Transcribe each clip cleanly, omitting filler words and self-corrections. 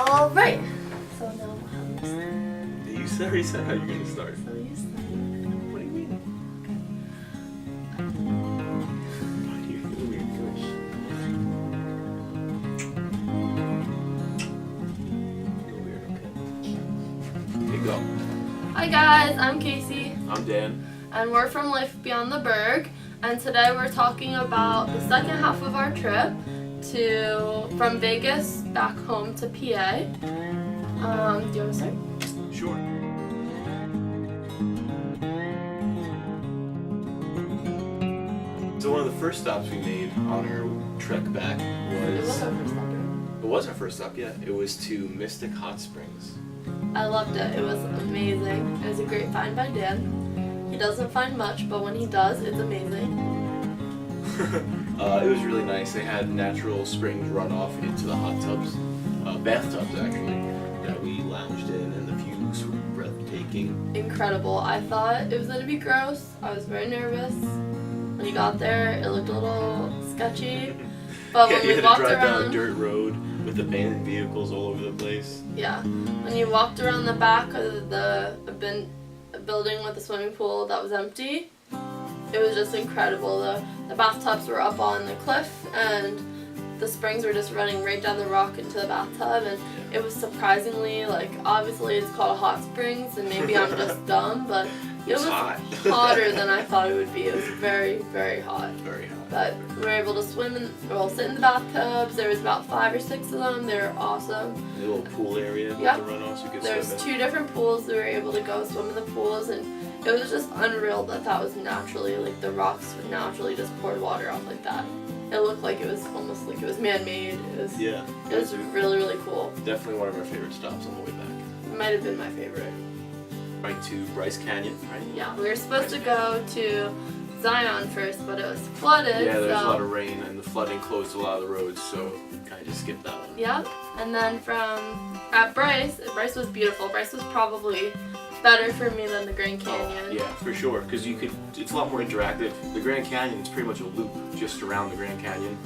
Alright, so now how do you start? You already said how you're going to start. So you start. What do you mean? You're weird, English. You're weird, okay. Here you go. Hi guys, I'm Casey. I'm Dan. And we're from Life Beyond the Berg. And today we're talking about the second half of our trip from Vegas back home to PA. Do you want to start? Sure. So one of the first stops we made on our trek back It was was... our first stop, right? It was our first stop, yeah. It was to Mystic Hot Springs. I loved it. It was amazing. It was a great find by Dan. He doesn't find much, but when he does, it's amazing. It was really nice. They had natural springs run off into the hot tubs, bathtubs actually, that we lounged in, and the views were breathtaking. Incredible. I thought it was going to be gross. I was very nervous. When you got there, it looked a little sketchy. But Yeah, when you we had walked to drive down a around, dirt road with abandoned vehicles all over the place. yeah, when you walked around the back of the building with the swimming pool that was empty, it was just incredible. The bathtubs were up on the cliff, and the springs were just running right down the rock into the bathtub, and it was surprisingly, like, obviously it's called hot springs, and maybe I'm just dumb, but it was hot. hotter than I thought it would be. It was very, very hot. Very hot. But we were able to sit in the bathtubs. There was about 5 or 6 of them. They were awesome. The little pool area Yep. with the runoffs you could There's swim in. 2 different pools. We were able to go swim in the pools, and it was just unreal that was naturally, like, the rocks naturally just poured water off like that. It looked like it was almost like it was man-made. Yeah. It was really, really cool. Definitely one of our favorite stops on the way back. It might have been my favorite. Right to Bryce Canyon, right? Yeah, we were supposed to go to Zion first, but it was flooded. Yeah, there's so. a lot of rain, and the flooding closed a lot of the roads, so kind of just skipped that one. Yep. And then at Bryce was beautiful. Bryce was probably better for me than the Grand Canyon. Oh, yeah, for sure, because it's a lot more interactive. The Grand Canyon is pretty much a loop just around the Grand Canyon,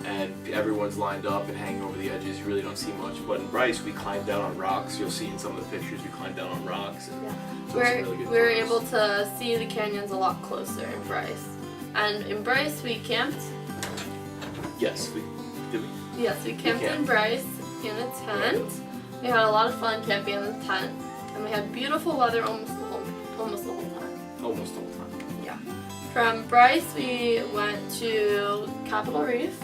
and everyone's lined up and hanging over the edges. You really don't see much. But in Bryce, we climbed down on rocks. You'll see in some of the pictures, we climbed down on rocks. And Yeah. so it's really good We were photos. able to see the canyons a lot closer in Bryce. And in Bryce, we camped. Yes, did we? Yes, we camped in camped. Bryce in a tent. We had a lot of fun camping in the tent. And we had beautiful weather almost the whole time. Almost the whole time. Yeah. From Bryce, we went to Capitol Reef.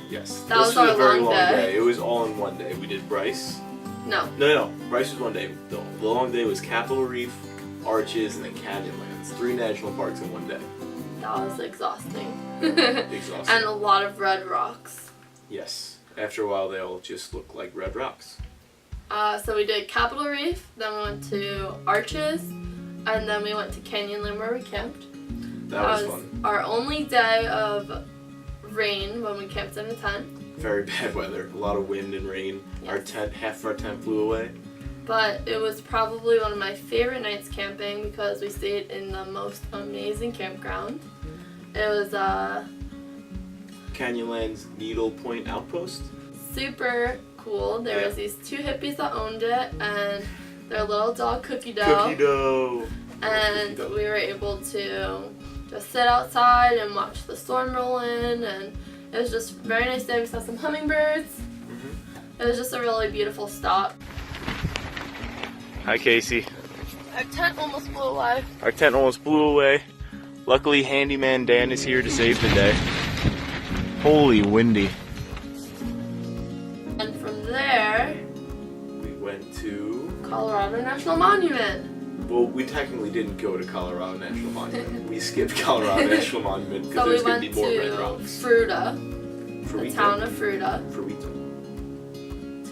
Yes. That This was our a very long day. It was all in one day. We did Bryce. No. No. Bryce was one day. The long day was Capitol Reef, Arches, and then Canyonlands. 3 national parks in one day. That was exhausting. Exhausting. And a lot of red rocks. Yes. After a while, they all just look like red rocks. So we did Capitol Reef, then we went to Arches, and then we went to Canyonland where we camped. That was fun. Our only day of rain when we camped in a tent. Very bad weather. A lot of wind and rain. Yes. Half of our tent flew away. But it was probably one of my favorite nights camping because we stayed in the most amazing campground. It was Canyonland's Needle Point Outpost. super cool. There was these 2 hippies that owned it, and their little dog Cookie Dough. Cookie Dough. And Cookie Dough. we were able to just sit outside and watch the storm roll in, and it was just a very nice day. We saw some hummingbirds. Mm-hmm. It was just a really beautiful stop. Hi, Casey. Our tent almost flew away. Our tent almost blew away. Luckily, Handyman Dan is here to save the day. Holy windy. And from there, We went to... Colorado National Monument. Well, we technically didn't go to Colorado National Monument. We skipped Colorado National Monument because So there's we going to went be more to red rocks. Fruta, the Fruita. town of Fruta. Fruita.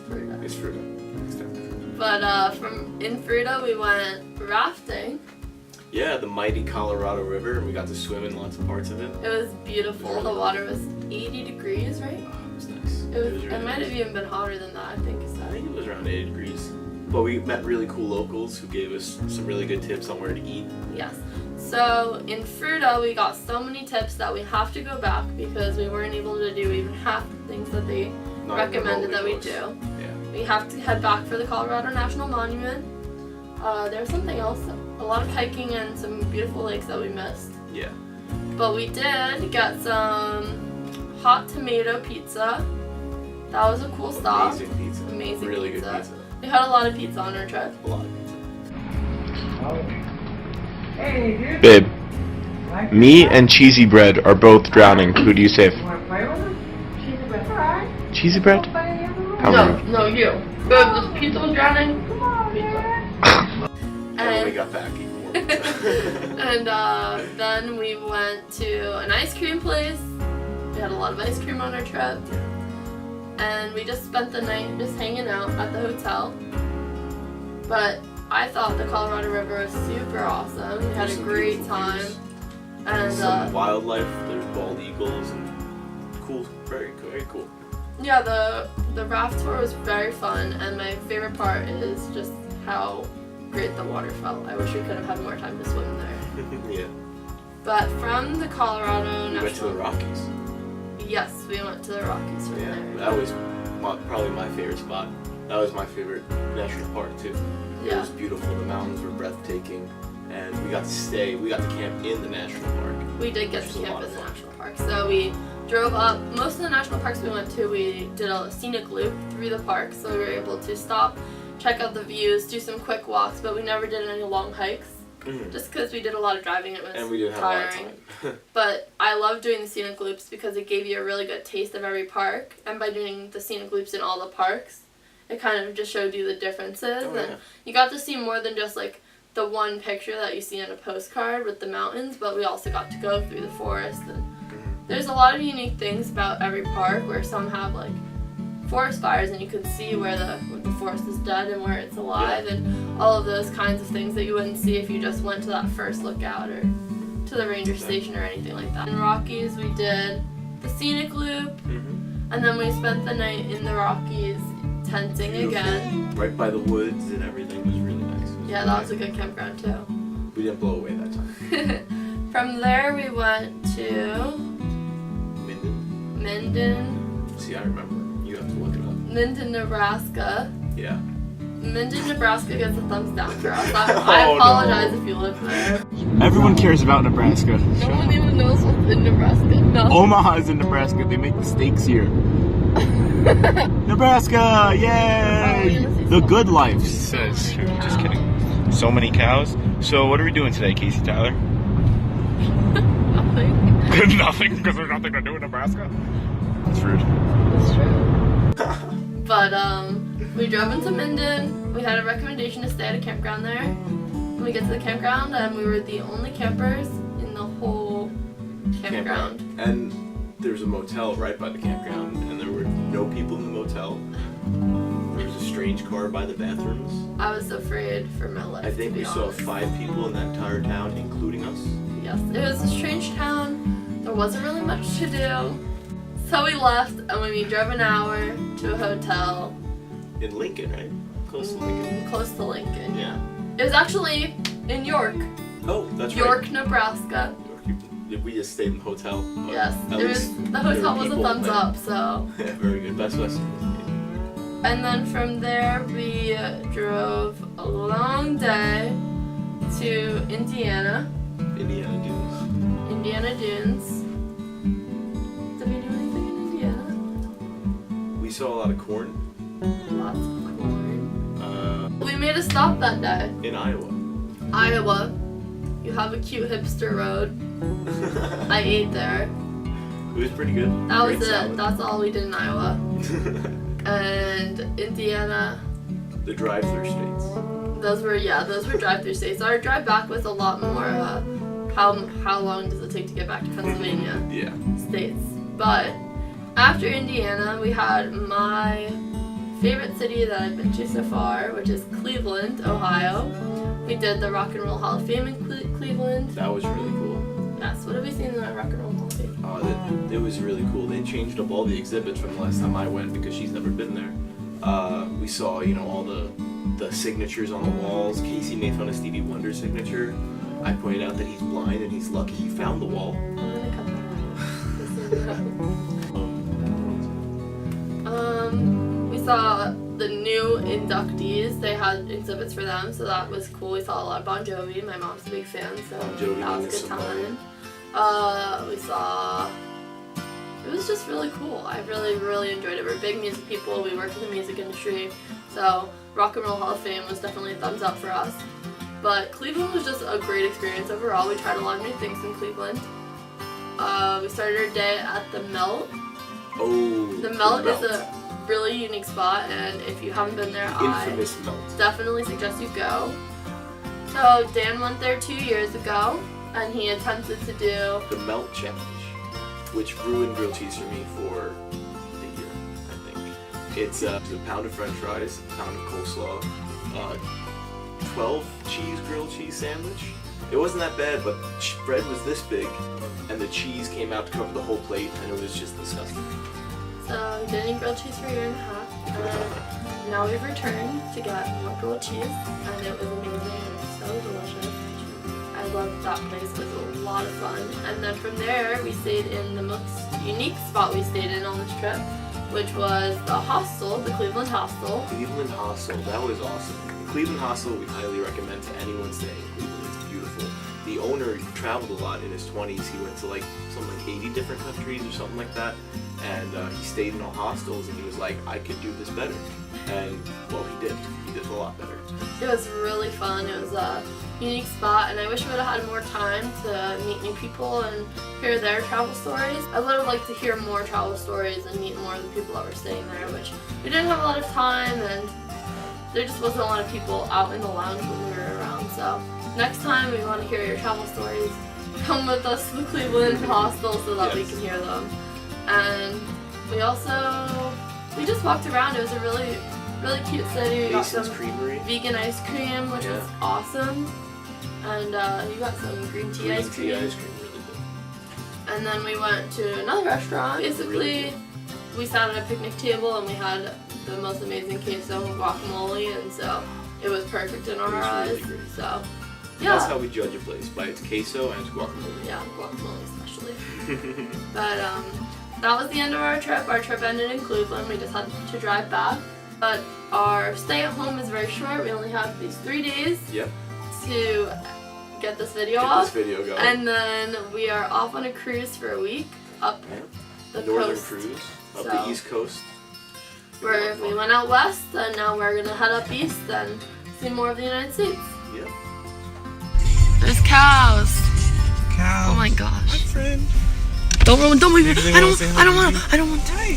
Fruta. It's Fruita. It's definitely Fruita. But in Fruta, we went rafting. Yeah, the mighty Colorado River, and we got to swim in lots of parts of it. It was beautiful. The water was 80 degrees, right? Oh, it was nice. It might have even been hotter than that, I think. I think it was around 80 degrees. But we met really cool locals who gave us some really good tips on where to eat. Yes. So in Fruta, we got so many tips that we have to go back because we weren't able to do even half the things that they Not recommended that we remotely do. close. Yeah. We have to head back for the Colorado National Monument. There's something else, a lot of hiking and some beautiful lakes that we missed. Yeah. But we did get some hot tomato pizza. That was a cool stop. Amazing pizza. Amazing really pizza. good pizza. We had a lot of pizza on our trip. A lot of pizza. Babe, me and cheesy bread are both drowning. Who do you save? Cheesy bread? How rude. No, you. Babe, this pizza was drowning. Pizza. And when we got back, even more pizza. And then we went to an ice cream place. We had a lot of ice cream on our trip. And we just spent the night just hanging out at the hotel. But I thought the Colorado River was super awesome. We had a great time. And some wildlife, there's bald eagles and cool, very cool. Yeah, the raft tour was very fun, and my favorite part is just how great the water felt. I wish we could have had more time to swim there. Yeah. But from the Colorado We went to the Rockies. Yes, we went to the Rockies from Yeah, there. that was probably my favorite spot. That was my favorite national park too. It Yeah. was beautiful. The mountains were breathtaking, and we got to camp in the national park. We did get Which to was a camp lot in of the fun. national park. So we drove up. Most of the national parks we went to, we did a scenic loop through the park. So we were able to stop, check out the views, do some quick walks, but we never did any long hikes. Just because we did a lot of driving, it was And we didn't have tiring. a lot of time. But I love doing the scenic loops because it gave you a really good taste of every park. And by doing the scenic loops in all the parks, it kind of just showed you the differences. Oh, yeah. And you got to see more than just like the one picture that you see on a postcard with the mountains, but we also got to go through the forest. And there's a lot of unique things about every park, where some have like forest fires and you can see where the forest is dead and where it's alive, and all of those kinds of things that you wouldn't see if you just went to that first lookout or to the ranger station or anything like that. In Rockies we did the scenic loop, and then we spent the night in the Rockies tenting Beautiful. again. Right by the woods and everything. It was really nice. Yeah, that was a good campground too. We didn't blow away that time. From there we went to Minden. See, I remember. You have to look it up. Minden, Nebraska. Yeah. Minden, Nebraska gets a thumbs down for us. I Oh, apologize if you live there. Everyone cares about Nebraska. No one even knows what's in Nebraska. No. Omaha is in Nebraska. They make the steaks here. Nebraska! Yay! The good life says. Just kidding. So many cows. So what are we doing today, Casey Tyler? Nothing. Nothing, because there's nothing to do in Nebraska. That's rude. That's true. But we drove into Minden. We had a recommendation to stay at a campground there. When we get to the campground, we were the only campers in the whole campground. And there's a motel right by the campground, and there were no people in the motel. There was a strange car by the bathrooms. I was afraid for my life. I think to be we saw honest. 5 people in that entire town, including us. Yes, it was a strange town. There wasn't really much to do. So we left, and we drove an hour to a hotel. In Lincoln, right? Close to Lincoln. Close to Lincoln. Yeah. It was actually in York. Oh, that's York, right. Nebraska. York. We just stayed in the hotel. but Yes, at it was. least The there hotel were was a people thumbs there. up. So, Yeah, very good. Best Western. and then from there we drove a long day to Indiana. Indiana Dunes. Indiana Dunes. Did we do anything in Indiana? We saw a lot of corn. Lots of corn. We made a stop that day. In Iowa. Iowa. You have a cute hipster road. I ate there. It was pretty good. That Great was it. salad. That's all we did in Iowa. And Indiana. The drive-through states. Those were drive-through states. Our drive back was a lot more. How long does it take to get back to Pennsylvania? Yeah. States. But after Indiana, we had my favorite city that I've been to so far, which is Cleveland, Ohio. We did the Rock and Roll Hall of Fame in Cleveland. That was really cool. Yes, what have we seen in the Rock and Roll Hall of Fame? It was really cool. They changed up all the exhibits from the last time I went because she's never been there. We saw, all the signatures on the walls. Casey made fun of Stevie Wonder's signature. I pointed out that he's blind and he's lucky he found the wall. I'm gonna cut that out. We saw the new inductees, they had exhibits for them, so that was cool. We saw a lot of Bon Jovi. My mom's a big fan, so Bon Jovi that was a good time. We saw. It was just really cool. I really enjoyed it. We're big music people. We work in the music industry, so Rock and Roll Hall of Fame was definitely a thumbs up for us. But Cleveland was just a great experience overall. We tried a lot of new things in Cleveland. We started our day at the Melt. Oh, the Melt is a really unique spot, and if you haven't been there, infamous Melt. Definitely suggest you go. So Dan went there 2 years ago, and he attempted to do the Melt Challenge, which ruined grilled cheese for me for a year, I think. It's a pound of French fries, a pound of coleslaw, 12 cheese grilled cheese sandwich. It wasn't that bad, but bread was this big, and the cheese came out to cover the whole plate, and it was just disgusting. So we didn't eat grilled cheese for a year and a half, and now we've returned to get more grilled cheese, and it was amazing. It was so delicious. I loved that place. It was a lot of fun. And then from there, we stayed in the most unique spot we stayed in on this trip, which was the hostel, the Cleveland Hostel. Cleveland Hostel, that was awesome. The Cleveland Hostel, we highly recommend to anyone staying in Cleveland. It's beautiful. The owner traveled a lot in his 20s. He went to something like 80 different countries or something like that. And he stayed in all hostels, and he was like, I could do this better. And, well, he did. He did a lot better. It was really fun. It was a unique spot, and I wish we would have had more time to meet new people and hear their travel stories. I would have liked to hear more travel stories and meet more of the people that were staying there, which we didn't have a lot of time, and there just wasn't a lot of people out in the lounge when we were around. So next time we want to hear your travel stories, come with us to the Cleveland Hostel so that we can hear them. And we just walked around. It was a really cute city. We got some Creamery. vegan ice cream, which was awesome. And you got some green tea ice cream. Green tea ice cream, really good. And then we went to another restaurant. Basically, we sat at a picnic table and we had the most amazing queso and guacamole, and so it was perfect in our eyes. Really great. So, yeah. That's how we judge a place, by its queso and its guacamole. Yeah, guacamole especially. But that was the end of our trip. Our trip ended in Cleveland. We just had to drive back. But our stay at home is very short. We only have these 3 days to get this video up. Going. And then we are off on a cruise for a week up the Northern coast. cruise, up the East Coast. Where we went out west, and now we're gonna head up east and see more of the United States. Yep. There's cows. Cow. Oh my gosh. My friend. Don't move. I don't want. Hi.